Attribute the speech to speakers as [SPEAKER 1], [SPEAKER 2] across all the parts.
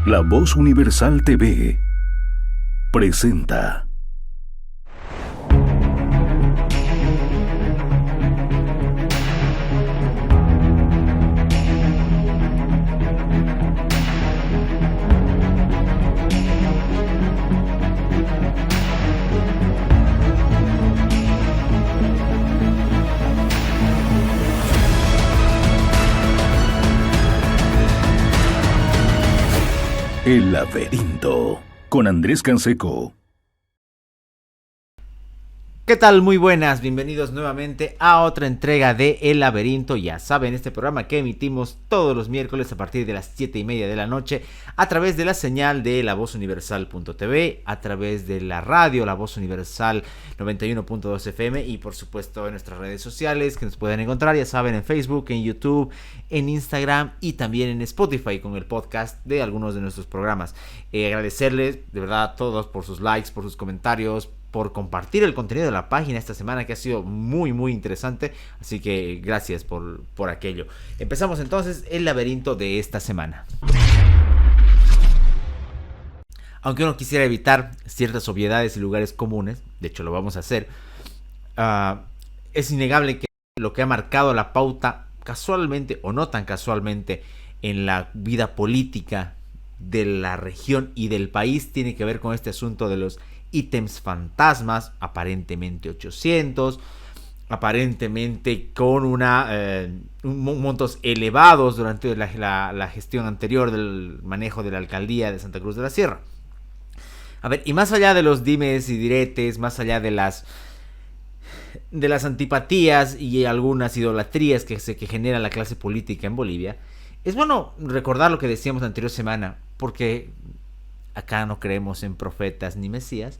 [SPEAKER 1] La Voz Universal TV presenta El Laberinto con Andrés Canseco.
[SPEAKER 2] ¿Qué tal? Muy buenas, bienvenidos nuevamente a otra entrega de El Laberinto. Ya saben, este programa que emitimos todos los miércoles a partir de las 7:30 de la noche a través de la señal de lavozuniversal.tv, a través de la radio La Voz Universal 91.2 FM y por supuesto en nuestras redes sociales que nos pueden encontrar, ya saben, en Facebook, en YouTube, en Instagram y también en Spotify con el podcast de algunos de nuestros programas. Agradecerles de verdad a todos por sus likes, por sus comentarios, por compartir el contenido de la página esta semana, que ha sido muy interesante, así que gracias por aquello. Empezamos entonces el laberinto de esta semana. Aunque uno quisiera evitar ciertas obviedades y lugares comunes, de hecho lo vamos a hacer, es innegable que lo que ha marcado la pauta, casualmente o no tan casualmente, en la vida política de la región y del país, tiene que ver con este asunto de los ítems fantasmas, aparentemente 800, aparentemente con montos elevados durante la gestión anterior del manejo de la alcaldía de Santa Cruz de la Sierra. A ver, y más allá de los dimes y diretes, más allá de las antipatías y algunas idolatrías que genera la clase política en Bolivia, es bueno recordar lo que decíamos la anterior semana, porque acá no creemos en profetas ni mesías,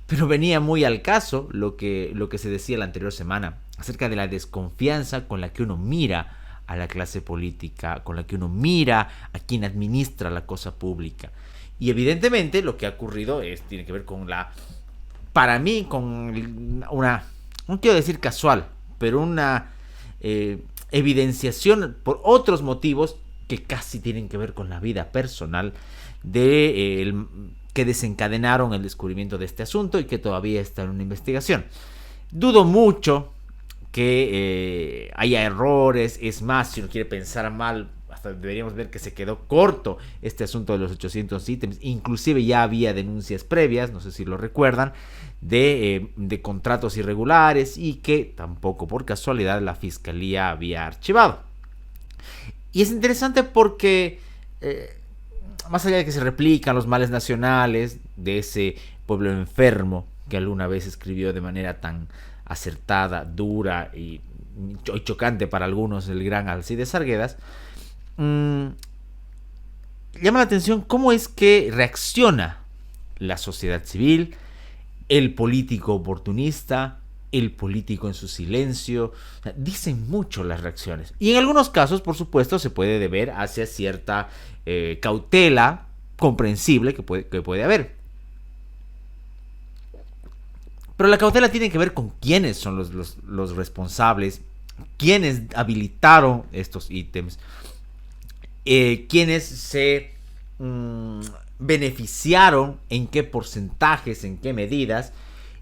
[SPEAKER 2] pero venía muy al caso lo que se decía la anterior semana acerca de la desconfianza con la que uno mira a la clase política, con la que uno mira a quien administra la cosa pública. Y evidentemente lo que ha ocurrido tiene que ver con para mí, con una, no quiero decir casual, pero una evidenciación por otros motivos que casi tienen que ver con la vida personal que desencadenaron el descubrimiento de este asunto y que todavía está en una investigación. Dudo mucho que haya errores. Es más, si uno quiere pensar mal, hasta deberíamos ver que se quedó corto este asunto de los 800 ítems. Inclusive ya había denuncias previas, no sé si lo recuerdan, de contratos irregulares y que tampoco por casualidad la fiscalía había archivado. Y es interesante porque más allá de que se replican los males nacionales de ese pueblo enfermo que alguna vez escribió de manera tan acertada, dura y chocante para algunos el gran Alcides Arguedas, llama la atención cómo es que reacciona la sociedad civil, el político oportunista, el político en su silencio. O sea, dicen mucho las reacciones. Y en algunos casos, por supuesto, se puede deber hacia cierta cautela comprensible que puede haber. Pero la cautela tiene que ver con quiénes son los responsables, quiénes habilitaron estos ítems, quiénes se beneficiaron, en qué porcentajes, en qué medidas,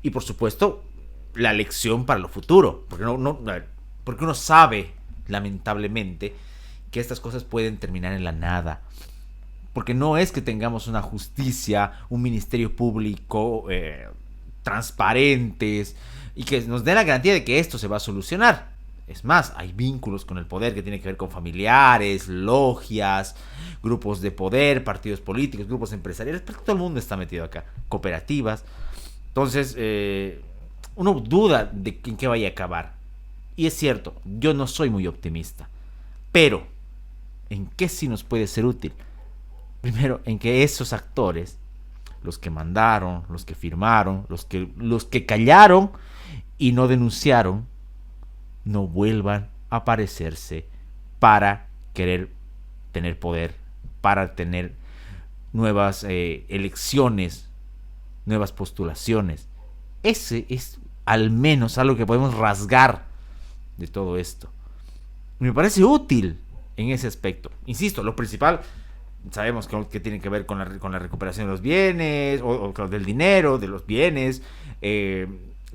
[SPEAKER 2] y por supuesto la lección para lo futuro, porque uno sabe, lamentablemente, que estas cosas pueden terminar en la nada, porque no es que tengamos una justicia, un ministerio público transparentes y que nos den la garantía de que esto se va a solucionar. Es más, hay vínculos con el poder que tienen que ver con familiares, logias, grupos de poder, partidos políticos, grupos empresariales, porque todo el mundo está metido acá, cooperativas. Entonces, uno duda de en qué vaya a acabar. Y es cierto, yo no soy muy optimista. Pero, ¿en qué sí nos puede ser útil? Primero, en que esos actores, los que mandaron, los que firmaron, los que callaron y no denunciaron, no vuelvan a aparecerse para querer tener poder, para tener nuevas elecciones, nuevas postulaciones. Ese es al menos algo que podemos rasgar de todo esto. Me parece útil en ese aspecto. Insisto, lo principal Sabemos que tiene que ver con la recuperación de los bienes, o del dinero, de los bienes,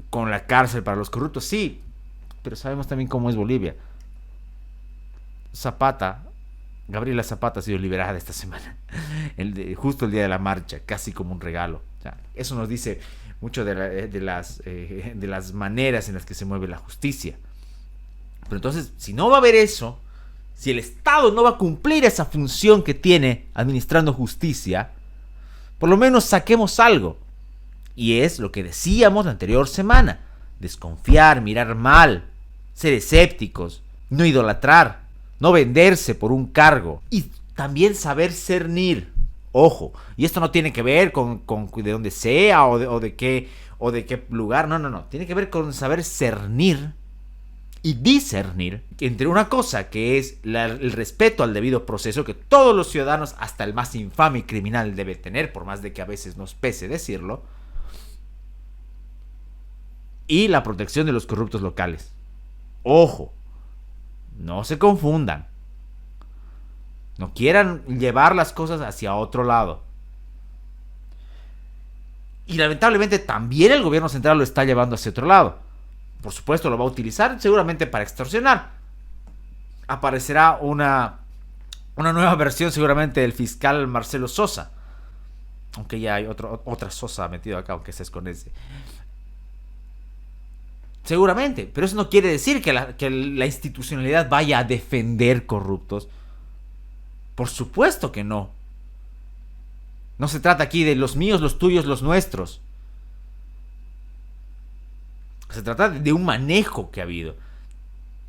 [SPEAKER 2] con la cárcel para los corruptos, sí, pero sabemos también cómo es Bolivia. Gabriela Zapata ha sido liberada esta semana, justo el día de la marcha, casi como un regalo. O sea, eso nos dice mucho de las maneras en las que se mueve la justicia. Pero entonces, si no va a haber eso, si el Estado no va a cumplir esa función que tiene administrando justicia, por lo menos saquemos algo. Y es lo que decíamos la anterior semana: desconfiar, mirar mal, ser escépticos, no idolatrar, no venderse por un cargo y también saber cernir. Ojo, y esto no tiene que ver con de dónde sea o de qué lugar, no, tiene que ver con saber cernir y discernir entre una cosa que es el respeto al debido proceso que todos los ciudadanos, hasta el más infame y criminal, debe tener, por más de que a veces nos pese decirlo, y la protección de los corruptos locales. Ojo, no se confundan. No quieran llevar las cosas hacia otro lado. Y lamentablemente también el gobierno central lo está llevando hacia otro lado. Por supuesto lo va a utilizar seguramente para extorsionar. Aparecerá una nueva versión seguramente del fiscal Marcelo Sosa. Aunque ya hay otra Sosa metido acá, aunque se esconde. Seguramente, pero eso no quiere decir que la institucionalidad vaya a defender corruptos. Por supuesto que no. No se trata aquí de los míos, los tuyos, los nuestros. Se trata de un manejo que ha habido,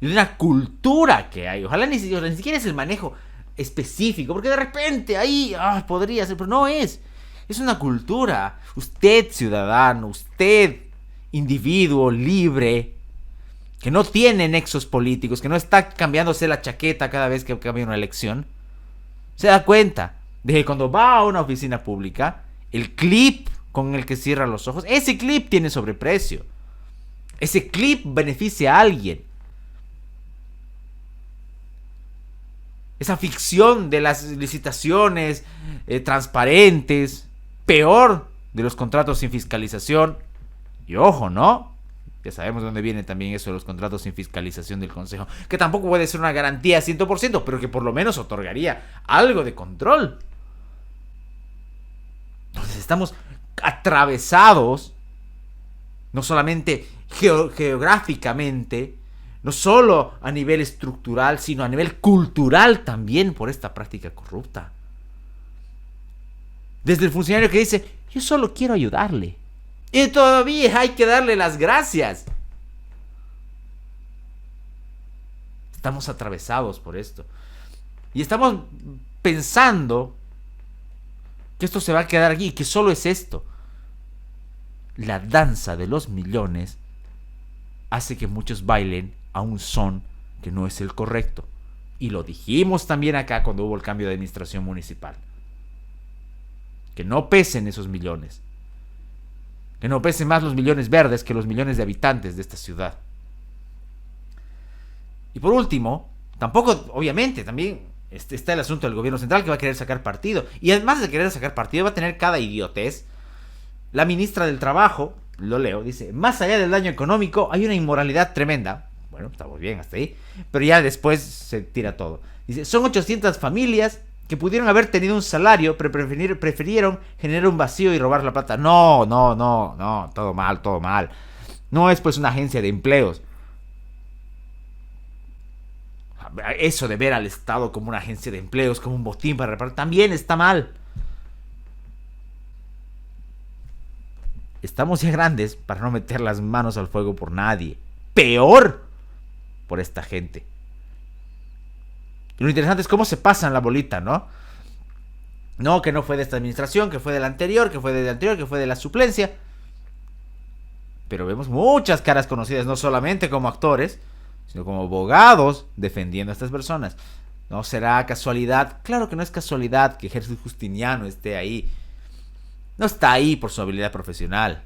[SPEAKER 2] de una cultura que hay. Ojalá ni siquiera es el manejo específico, porque de repente ahí podría ser, pero no es. Es una cultura. Usted, ciudadano, usted, individuo libre, que no tiene nexos políticos, que no está cambiándose la chaqueta cada vez que cambia una elección, se da cuenta de que cuando va a una oficina pública, el clip con el que cierra los ojos, ese clip tiene sobreprecio. Ese clip beneficia a alguien. Esa ficción de las licitaciones transparentes, peor de los contratos sin fiscalización. Y ojo, ¿no? Ya sabemos de dónde viene también eso de los contratos sin fiscalización del Consejo, que tampoco puede ser una garantía 100%, pero que por lo menos otorgaría algo de control. Entonces estamos atravesados, no solamente geográficamente, no solo a nivel estructural, sino a nivel cultural también, por esta práctica corrupta. Desde el funcionario que dice: yo solo quiero ayudarle, y todavía hay que darle las gracias. Estamos atravesados por esto. Y estamos pensando que esto se va a quedar aquí, que solo es esto. La danza de los millones hace que muchos bailen a un son que no es el correcto. Y lo dijimos también acá cuando hubo el cambio de administración municipal. Que no pesen esos millones. Que no pesen más los millones verdes que los millones de habitantes de esta ciudad. Y por último, tampoco, obviamente, también está el asunto del gobierno central, que va a querer sacar partido. Y además de querer sacar partido, va a tener cada idiotez. La ministra del Trabajo, lo leo, dice: más allá del daño económico, hay una inmoralidad tremenda. Bueno, está muy bien hasta ahí. Pero ya después se tira todo. Dice: son 800 familias que pudieron haber tenido un salario, pero prefirieron generar un vacío y robar la plata. No, todo mal. No es pues una agencia de empleos. Eso de ver al Estado como una agencia de empleos, como un botín para repartir, también está mal. Estamos ya grandes para no meter las manos al fuego por nadie. Peor por esta gente. Y lo interesante es cómo se pasan la bolita, ¿no? No, que no fue de esta administración, que fue de la anterior, que fue de la anterior, que fue de la suplencia. Pero vemos muchas caras conocidas, no solamente como actores, sino como abogados defendiendo a estas personas. ¿No será casualidad? Claro que no es casualidad que Jesús Justiniano esté ahí. No está ahí por su habilidad profesional.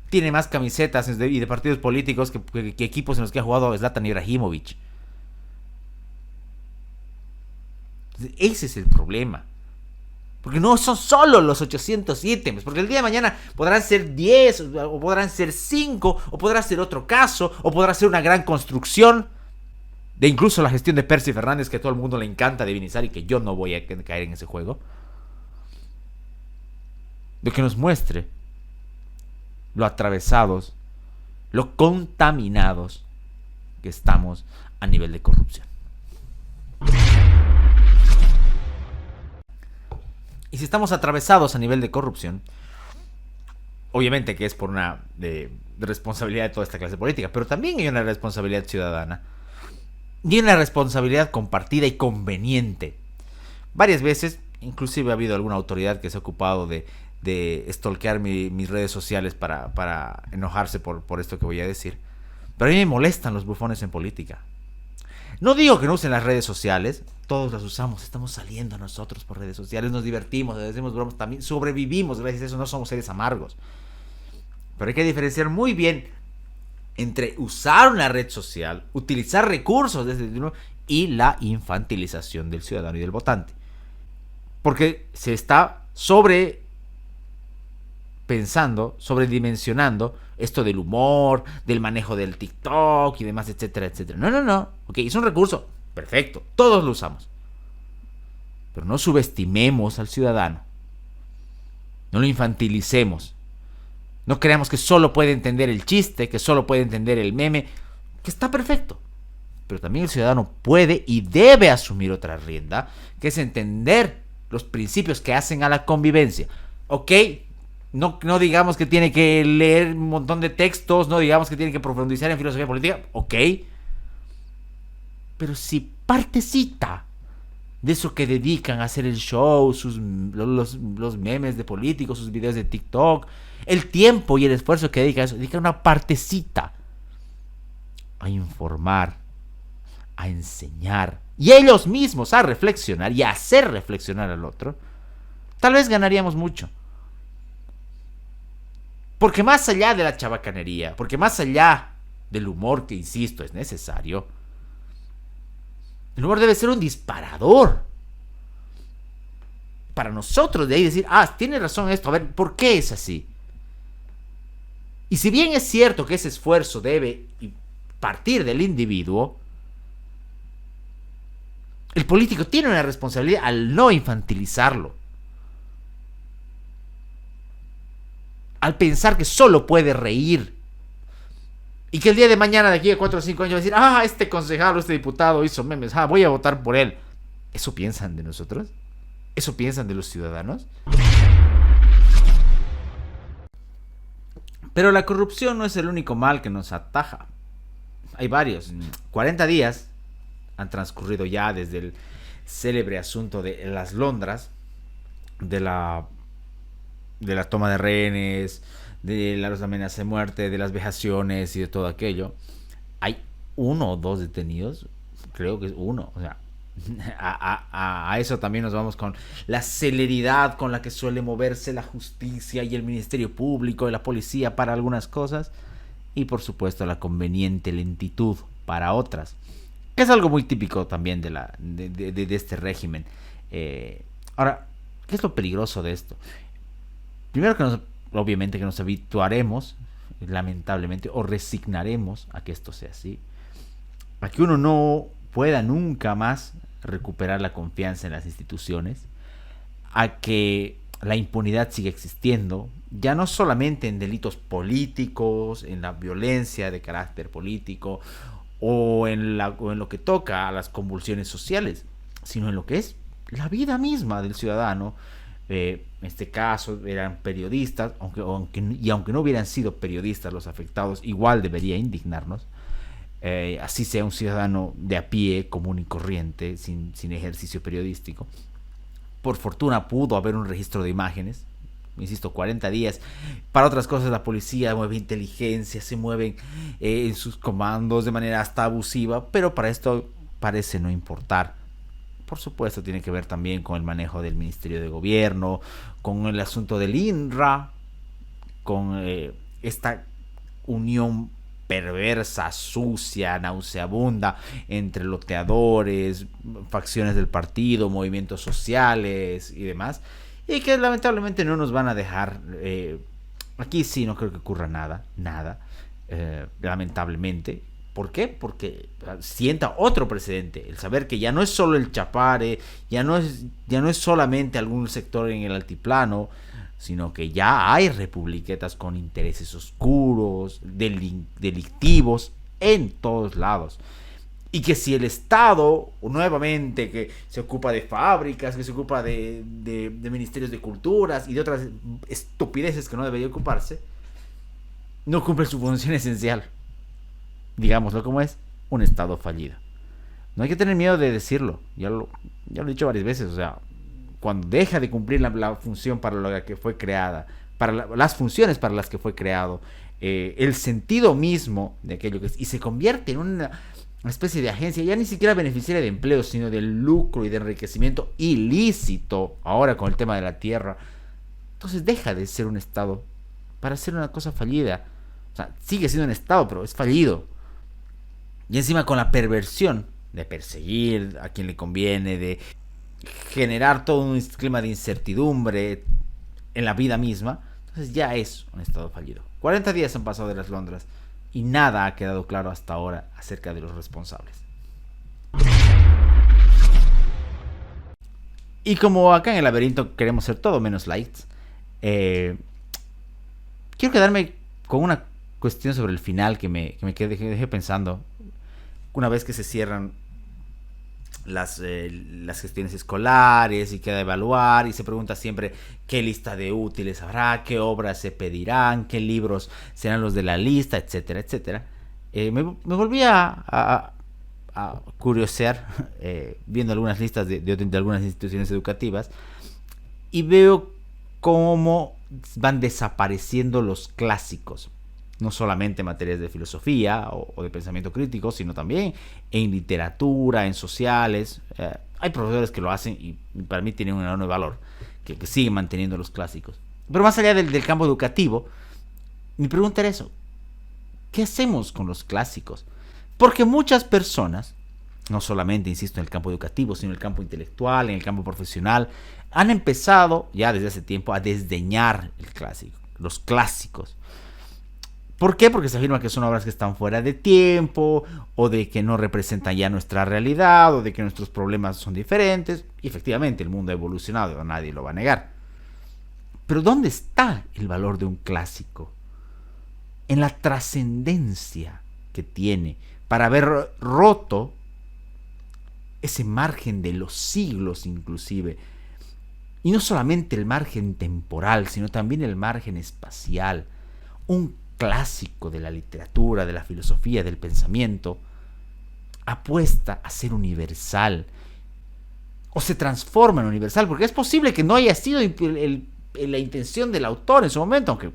[SPEAKER 2] Tiene más camisetas y de partidos políticos que equipos en los que ha jugado Zlatan Ibrahimovic. Ese es el problema. Porque no son solo los 800 ítems, porque el día de mañana podrán ser 10, o podrán ser 5, o podrá ser otro caso, o podrá ser una gran construcción de incluso la gestión de Percy Fernández, que a todo el mundo le encanta divinizar y que yo no voy a caer en ese juego. De que nos muestre lo atravesados, lo contaminados que estamos a nivel de corrupción. Y si estamos atravesados a nivel de corrupción, obviamente que es por una de responsabilidad de toda esta clase política, pero también hay una responsabilidad ciudadana y una responsabilidad compartida y conveniente. Varias veces, inclusive ha habido alguna autoridad que se ha ocupado de stalkear mis redes sociales para enojarse por esto que voy a decir. Pero a mí me molestan los bufones en política. No digo que no usen las redes sociales, todos las usamos, estamos saliendo nosotros por redes sociales, nos divertimos, hacemos bromas, también sobrevivimos, gracias a eso no somos seres amargos. Pero hay que diferenciar muy bien entre usar una red social, utilizar recursos desde y la infantilización del ciudadano y del votante. Porque se está sobredimensionando esto del humor, del manejo del TikTok y demás, etcétera, etcétera. No. Ok, es un recurso. Perfecto. Todos lo usamos. Pero no subestimemos al ciudadano. No lo infantilicemos. No creamos que solo puede entender el chiste, que solo puede entender el meme, que está perfecto. Pero también el ciudadano puede y debe asumir otra rienda, que es entender los principios que hacen a la convivencia. Ok, no digamos que tiene que leer un montón de textos, no digamos que tiene que profundizar en filosofía política, ok. Pero si partecita de eso que dedican a hacer el show, los memes de políticos, sus videos de TikTok, el tiempo y el esfuerzo que dedican a eso, dedican una partecita a informar, a enseñar, y ellos mismos a reflexionar y a hacer reflexionar al otro, tal vez ganaríamos mucho. Porque más allá de la chabacanería, porque más allá del humor, que insisto, es necesario, el humor debe ser un disparador para nosotros, de ahí decir, tiene razón esto, a ver, ¿por qué es así? Y si bien es cierto que ese esfuerzo debe partir del individuo, el político tiene una responsabilidad al no infantilizarlo, al pensar que solo puede reír, y que el día de mañana, de aquí a 4 o 5 años, va a decir, este concejal o este diputado hizo memes, voy a votar por él. ¿Eso piensan de nosotros? ¿Eso piensan de los ciudadanos? Pero la corrupción no es el único mal que nos ataja. Hay varios. 40 días han transcurrido ya desde el célebre asunto de las Londras, de la toma de rehenes, de las amenazas de muerte, de las vejaciones y de todo aquello. Hay 1 o 2 detenidos, creo que es 1. O sea, a eso también nos vamos con la celeridad con la que suele moverse la justicia y el Ministerio Público y la policía para algunas cosas, y por supuesto la conveniente lentitud para otras, que es algo muy típico también de este régimen. Ahora, ¿qué es lo peligroso de esto? Primero que obviamente que nos habituaremos, lamentablemente, o resignaremos a que esto sea así, a que uno no pueda nunca más recuperar la confianza en las instituciones, a que la impunidad siga existiendo, ya no solamente en delitos políticos, en la violencia de carácter político, o en lo que toca a las convulsiones sociales, sino en lo que es la vida misma del ciudadano. En este caso eran periodistas, aunque no hubieran sido periodistas los afectados, igual debería indignarnos. Así sea un ciudadano de a pie, común y corriente, sin ejercicio periodístico. Por fortuna pudo haber un registro de imágenes, insisto, 40 días. Para otras cosas la policía mueve inteligencia, se mueven en sus comandos de manera hasta abusiva, pero para esto parece no importar. Por supuesto tiene que ver también con el manejo del Ministerio de Gobierno, con el asunto del INRA, con esta unión perversa, sucia, nauseabunda entre loteadores, facciones del partido, movimientos sociales y demás, y que lamentablemente no nos van a dejar. Aquí sí no creo que ocurra nada, lamentablemente. ¿Por qué? Porque sienta otro precedente, el saber que ya no es solo el Chapare, ya no es solamente algún sector en el altiplano, sino que ya hay republiquetas con intereses oscuros, delictivos, en todos lados. Y que si el Estado, nuevamente, que se ocupa de fábricas, que se ocupa de ministerios de culturas y de otras estupideces que no debería ocuparse, no cumple su función esencial. Digámoslo como es, un Estado fallido. No hay que tener miedo de decirlo, ya lo he dicho varias veces, o sea, cuando deja de cumplir la función para la que fue creada, las funciones para las que fue creado, el sentido mismo de aquello que es, y se convierte en una especie de agencia, ya ni siquiera beneficiaria de empleo, sino de lucro y de enriquecimiento ilícito, ahora con el tema de la tierra, entonces deja de ser un Estado para ser una cosa fallida. O sea, sigue siendo un Estado, pero es fallido. Y encima con la perversión de perseguir a quien le conviene, de generar todo un clima de incertidumbre en la vida misma, entonces ya es un Estado fallido. 40 días han pasado de las Londras y nada ha quedado claro hasta ahora acerca de los responsables. Y como acá en el laberinto queremos ser todo menos lights, quiero quedarme con una cuestión sobre el final que me dejé pensando. Una vez que se cierran las gestiones escolares y queda evaluar y se pregunta siempre qué lista de útiles habrá, qué obras se pedirán, qué libros serán los de la lista, etcétera, etcétera. Me volví a curiosear viendo algunas listas de algunas instituciones educativas y veo cómo van desapareciendo los clásicos. No solamente en materias de filosofía o de pensamiento crítico, sino también en literatura, en sociales. Hay profesores que lo hacen y para mí tienen un enorme valor, que siguen manteniendo los clásicos. Pero más allá del campo educativo, mi pregunta era eso. ¿Qué hacemos con los clásicos? Porque muchas personas, no solamente, insisto, en el campo educativo, sino en el campo intelectual, en el campo profesional, han empezado ya desde hace tiempo a desdeñar los clásicos. ¿Por qué? Porque se afirma que son obras que están fuera de tiempo, o de que no representan ya nuestra realidad, o de que nuestros problemas son diferentes. Y efectivamente el mundo ha evolucionado, nadie lo va a negar. Pero ¿dónde está el valor de un clásico? En la trascendencia que tiene para haber roto ese margen de los siglos inclusive. Y no solamente el margen temporal, sino también el margen espacial. Un clásico de la literatura, de la filosofía, del pensamiento, apuesta a ser universal o se transforma en universal, porque es posible que no haya sido la intención del autor en su momento, aunque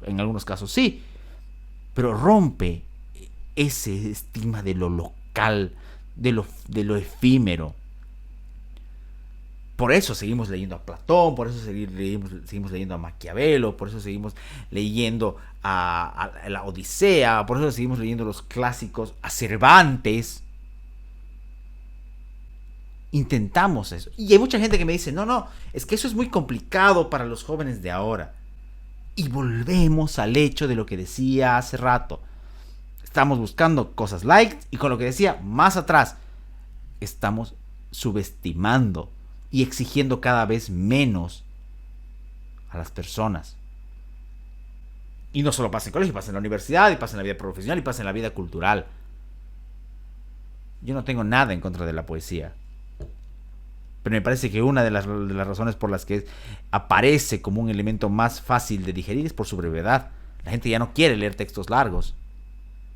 [SPEAKER 2] en algunos casos sí, pero rompe ese estigma de lo local, de lo efímero. Por eso seguimos leyendo a Platón, por eso seguimos leyendo a Maquiavelo, por eso seguimos leyendo a la Odisea, por eso seguimos leyendo los clásicos, a Cervantes. Intentamos eso. Y hay mucha gente que me dice, no, es que eso es muy complicado para los jóvenes de ahora. Y volvemos al hecho de lo que decía hace rato. Estamos buscando cosas light y con lo que decía más atrás, estamos subestimando y exigiendo cada vez menos a las personas. Y no solo pasa en colegio, pasa en la universidad, y pasa en la vida profesional, y pasa en la vida cultural. Yo no tengo nada en contra de la poesía, pero me parece que una de las razones por las que aparece como un elemento más fácil de digerir es por su brevedad. La gente ya no quiere leer textos largos,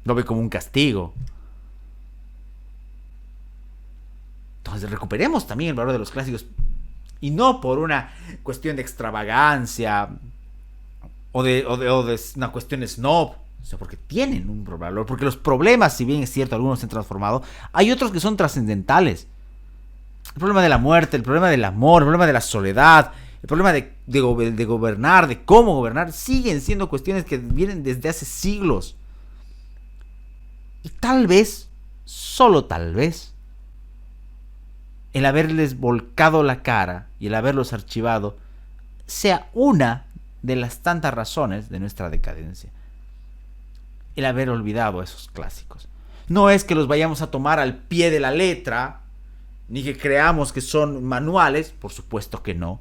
[SPEAKER 2] lo ve como un castigo. Entonces recuperemos también el valor de los clásicos, y no por una cuestión de extravagancia o de una cuestión snob, sino porque tienen un valor, porque los problemas, si bien es cierto algunos se han transformado, hay otros que son trascendentales. El problema de la muerte, el problema del amor, el problema de la soledad, el problema de gobernar, de cómo gobernar, siguen siendo cuestiones que vienen desde hace siglos. Y tal vez, solo tal vez, el haberles volcado la cara y el haberlos archivado sea una de las tantas razones de nuestra decadencia. El haber olvidado esos clásicos. No es que los vayamos a tomar al pie de la letra, ni que creamos que son manuales, por supuesto que no,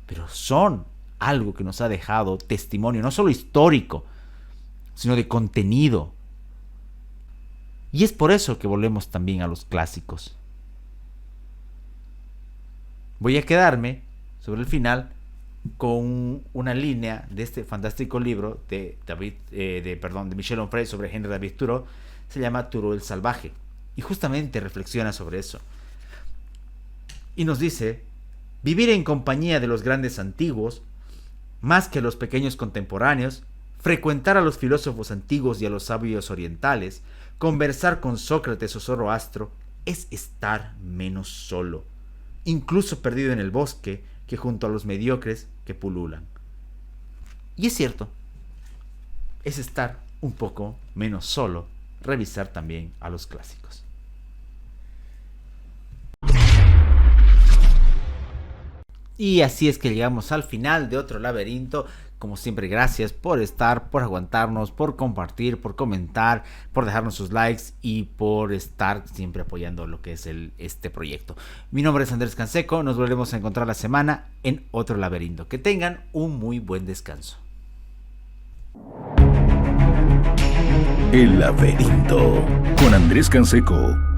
[SPEAKER 2] pero son algo que nos ha dejado testimonio, no solo histórico, sino de contenido. Y es por eso que volvemos también a los clásicos. Voy a quedarme sobre el final con una línea de este fantástico libro de Michel Onfray sobre Henry David Thoreau. Se llama Thoreau el Salvaje, y justamente reflexiona sobre eso. Y nos dice: vivir en compañía de los grandes antiguos, más que los pequeños contemporáneos, frecuentar a los filósofos antiguos y a los sabios orientales, conversar con Sócrates o Zoroastro, es estar menos solo, incluso perdido en el bosque, que junto a los mediocres que pululan. Y es cierto, es estar un poco menos solo, revisar también a los clásicos. Y así es que llegamos al final de otro laberinto. Como siempre, gracias por estar, por aguantarnos, por compartir, por comentar, por dejarnos sus likes y por estar siempre apoyando lo que es este proyecto. Mi nombre es Andrés Canseco, nos volvemos a encontrar la semana en otro laberinto. Que tengan un muy buen descanso.
[SPEAKER 1] El laberinto con Andrés Canseco.